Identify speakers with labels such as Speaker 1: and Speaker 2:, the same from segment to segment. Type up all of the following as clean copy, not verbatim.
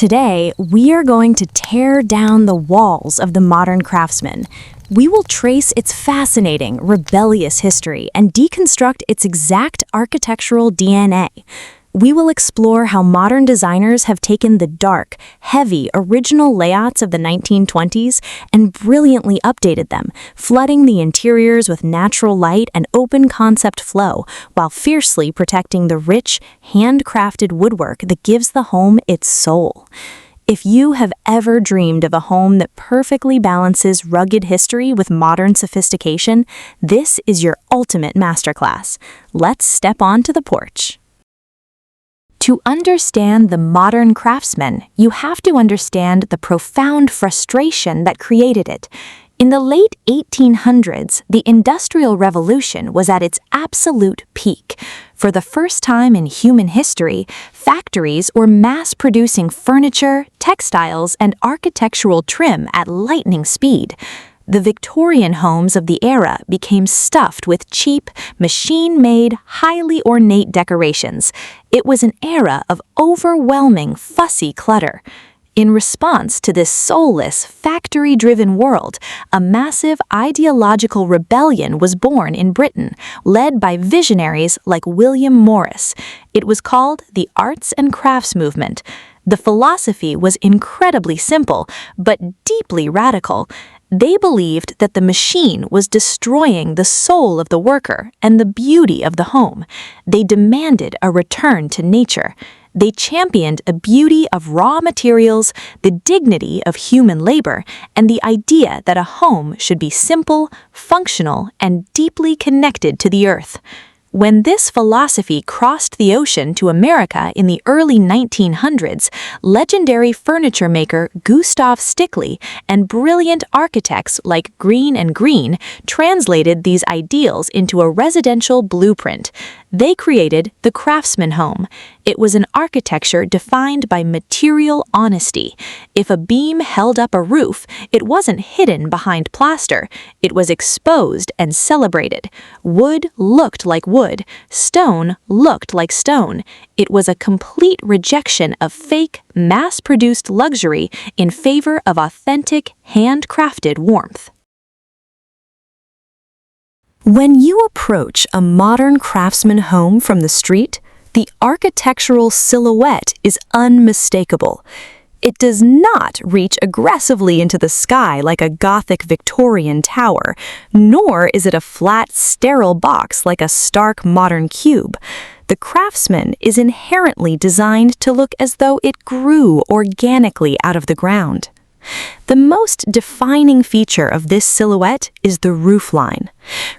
Speaker 1: Today, we are going to tear down the walls of the modern craftsman. We will trace its fascinating, rebellious history and deconstruct its exact architectural DNA. We will explore how modern designers have taken the dark, heavy, original layouts of the 1920s and brilliantly updated them, flooding the interiors with natural light and open concept flow, while fiercely protecting the rich, handcrafted woodwork that gives the home its soul. If you have ever dreamed of a home that perfectly balances rugged history with modern sophistication, this is your ultimate masterclass. Let's step onto the porch. To understand the modern craftsman, you have to understand the profound frustration that created it. In the late 1800s, the Industrial Revolution was at its absolute peak. For the first time in human history, factories were mass-producing furniture, textiles, and architectural trim at lightning speed. The Victorian homes of the era became stuffed with cheap, machine-made, highly ornate decorations. It was an era of overwhelming, fussy clutter. In response to this soulless, factory-driven world, a massive ideological rebellion was born in Britain, led by visionaries like William Morris. It was called the Arts and Crafts Movement. The philosophy was incredibly simple, but deeply radical. They believed that the machine was destroying the soul of the worker and the beauty of the home. They demanded a return to nature. They championed a beauty of raw materials, the dignity of human labor, and the idea that a home should be simple, functional, and deeply connected to the earth. When this philosophy crossed the ocean to America in the early 1900s, legendary furniture maker Gustav Stickley and brilliant architects like Green and Green translated these ideals into a residential blueprint. They created the craftsman home. It was an architecture defined by material honesty. If a beam held up a roof, it wasn't hidden behind plaster. It was exposed and celebrated. Wood looked like wood. Stone looked like stone. It was a complete rejection of fake, mass-produced luxury in favor of authentic, handcrafted warmth. When you approach a modern craftsman home from the street, the architectural silhouette is unmistakable. It does not reach aggressively into the sky like a Gothic Victorian tower, nor is it a flat, sterile box like a stark modern cube. The craftsman is inherently designed to look as though it grew organically out of the ground. The most defining feature of this silhouette is the roofline.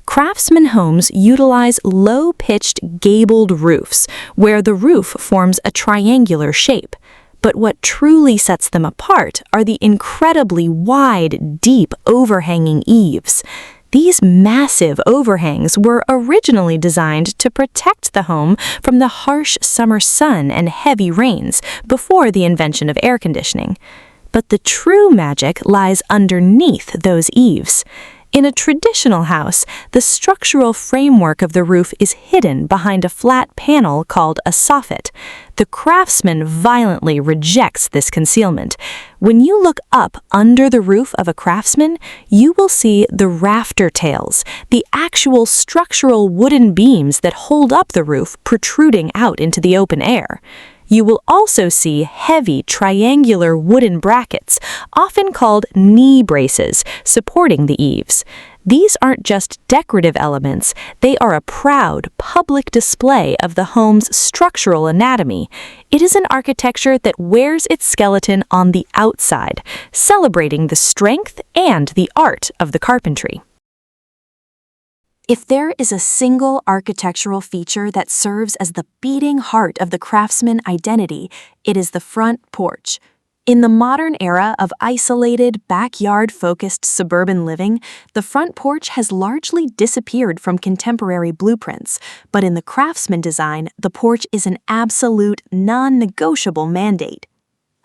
Speaker 1: Craftsman homes utilize low-pitched gabled roofs, where the roof forms a triangular shape. But what truly sets them apart are the incredibly wide, deep, overhanging eaves. These massive overhangs were originally designed to protect the home from the harsh summer sun and heavy rains before the invention of air conditioning. But the true magic lies underneath those eaves. In a traditional house, the structural framework of the roof is hidden behind a flat panel called a soffit. The craftsman violently rejects this concealment. When you look up under the roof of a craftsman, you will see the rafter tails, the actual structural wooden beams that hold up the roof protruding out into the open air. You will also see heavy triangular wooden brackets, often called knee braces, supporting the eaves. These aren't just decorative elements, they are a proud, public display of the home's structural anatomy. It is an architecture that wears its skeleton on the outside, celebrating the strength and the art of the carpentry. If there is a single architectural feature that serves as the beating heart of the craftsman identity, it is the front porch. In the modern era of isolated, backyard-focused suburban living, the front porch has largely disappeared from contemporary blueprints, but in the craftsman design, the porch is an absolute, non-negotiable mandate.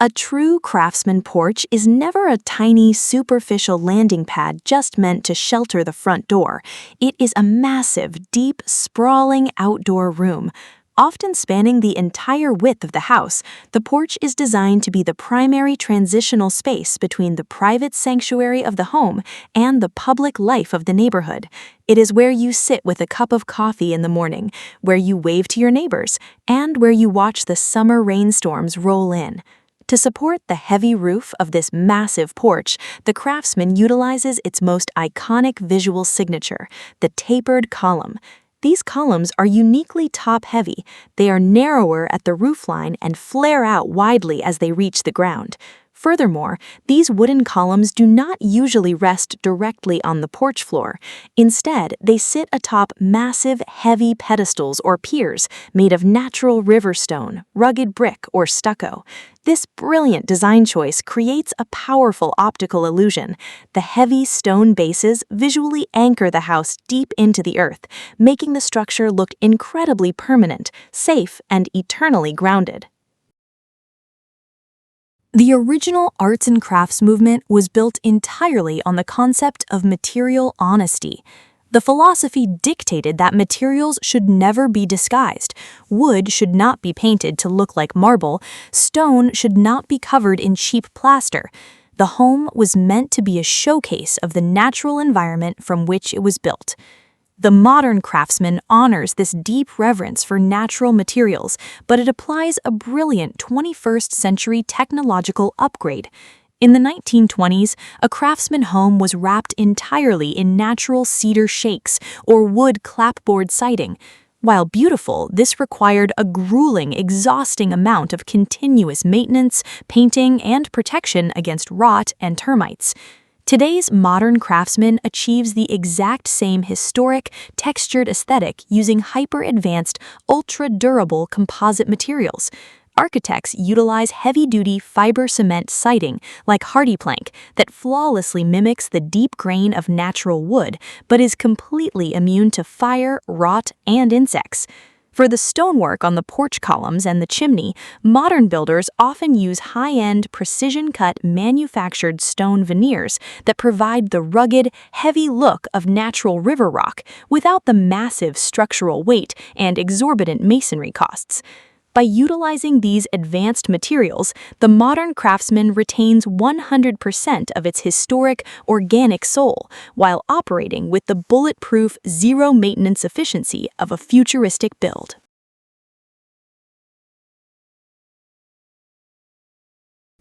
Speaker 1: A true craftsman porch is never a tiny, superficial landing pad just meant to shelter the front door. It is a massive, deep, sprawling outdoor room. Often spanning the entire width of the house, the porch is designed to be the primary transitional space between the private sanctuary of the home and the public life of the neighborhood. It is where you sit with a cup of coffee in the morning, where you wave to your neighbors, and where you watch the summer rainstorms roll in. To support the heavy roof of this massive porch, the craftsman utilizes its most iconic visual signature, the tapered column. These columns are uniquely top-heavy. They are narrower at the roofline and flare out widely as they reach the ground. Furthermore, these wooden columns do not usually rest directly on the porch floor. Instead, they sit atop massive, heavy pedestals or piers made of natural river stone, rugged brick, or stucco. This brilliant design choice creates a powerful optical illusion. The heavy stone bases visually anchor the house deep into the earth, making the structure look incredibly permanent, safe, and eternally grounded. The original arts and crafts movement was built entirely on the concept of material honesty. The philosophy dictated that materials should never be disguised, wood should not be painted to look like marble, stone should not be covered in cheap plaster. The home was meant to be a showcase of the natural environment from which it was built. The modern craftsman honors this deep reverence for natural materials, but it applies a brilliant 21st century technological upgrade. In the 1920s, a craftsman home was wrapped entirely in natural cedar shakes or wood clapboard siding. While beautiful, this required a grueling, exhausting amount of continuous maintenance, painting, and protection against rot and termites. Today's modern craftsman achieves the exact same historic, textured aesthetic using hyper-advanced, ultra-durable composite materials. Architects utilize heavy-duty fiber cement siding like hardy plank that flawlessly mimics the deep grain of natural wood but is completely immune to fire, rot, and insects. For the stonework on the porch columns and the chimney, modern builders often use high-end, precision-cut manufactured stone veneers that provide the rugged, heavy look of natural river rock without the massive structural weight and exorbitant masonry costs. By utilizing these advanced materials, the modern craftsman retains 100% of its historic, organic soul, while operating with the bulletproof, zero-maintenance efficiency of a futuristic build.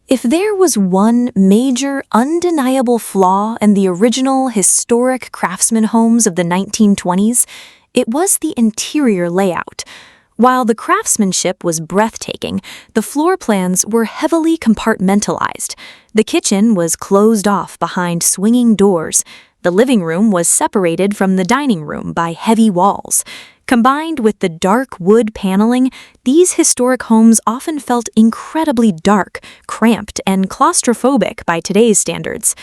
Speaker 1: If there was one major, undeniable flaw in the original historic craftsman homes of the 1920s, it was the interior layout. While the craftsmanship was breathtaking, the floor plans were heavily compartmentalized. The kitchen was closed off behind swinging doors. The living room was separated from the dining room by heavy walls. Combined with the dark wood paneling, these historic homes often felt incredibly dark, cramped, and claustrophobic by today's standards.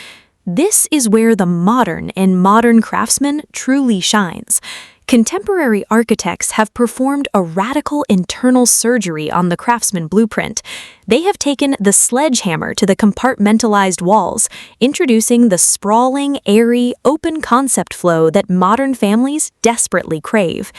Speaker 1: This is where the modern and modern craftsman truly shines. Contemporary architects have performed a radical internal surgery on the craftsman blueprint. They have taken the sledgehammer to the compartmentalized walls, introducing the sprawling, airy, open concept flow that modern families desperately crave.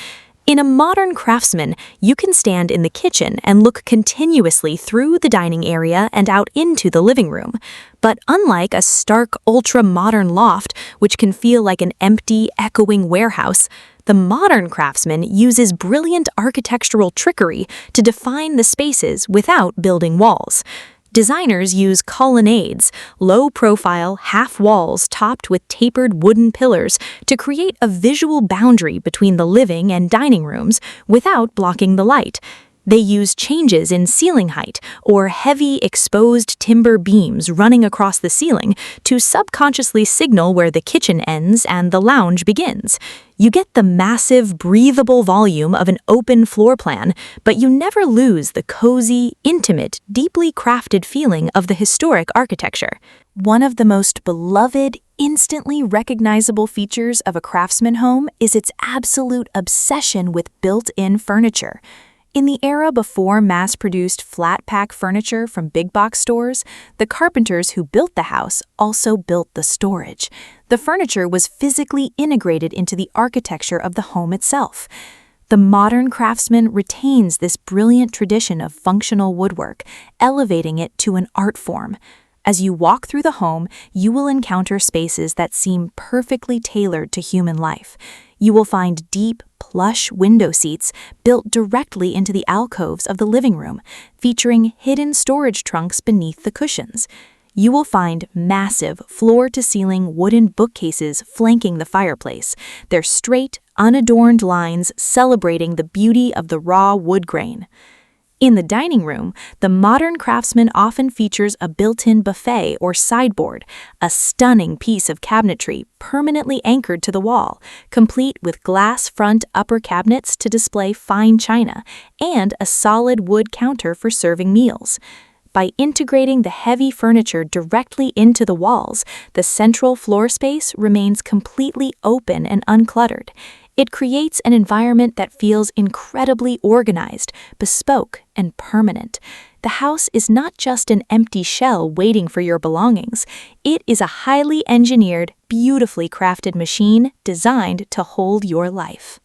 Speaker 1: In a modern craftsman, you can stand in the kitchen and look continuously through the dining area and out into the living room. But unlike a stark, ultra-modern loft, which can feel like an empty, echoing warehouse, the modern craftsman uses brilliant architectural trickery to define the spaces without building walls. Designers use colonnades, low-profile half walls topped with tapered wooden pillars to create a visual boundary between the living and dining rooms without blocking the light. They use changes in ceiling height or heavy exposed timber beams running across the ceiling to subconsciously signal where the kitchen ends and the lounge begins. You get the massive, breathable volume of an open floor plan, but you never lose the cozy, intimate, deeply crafted feeling of the historic architecture. One of the most beloved, instantly recognizable features of a craftsman home is its absolute obsession with built-in furniture. In the era before mass-produced flat-pack furniture from big-box stores, the carpenters who built the house also built the storage. The furniture was physically integrated into the architecture of the home itself. The modern craftsman retains this brilliant tradition of functional woodwork, elevating it to an art form. As you walk through the home, you will encounter spaces that seem perfectly tailored to human life. You will find deep, plush window seats built directly into the alcoves of the living room, featuring hidden storage trunks beneath the cushions. You will find massive, floor-to-ceiling wooden bookcases flanking the fireplace, their straight, unadorned lines celebrating the beauty of the raw wood grain. In the dining room, the modern craftsman often features a built-in buffet or sideboard, a stunning piece of cabinetry permanently anchored to the wall, complete with glass front upper cabinets to display fine china, and a solid wood counter for serving meals. By integrating the heavy furniture directly into the walls, the central floor space remains completely open and uncluttered. It creates an environment that feels incredibly organized, bespoke, and permanent. The house is not just an empty shell waiting for your belongings. It is a highly engineered, beautifully crafted machine designed to hold your life.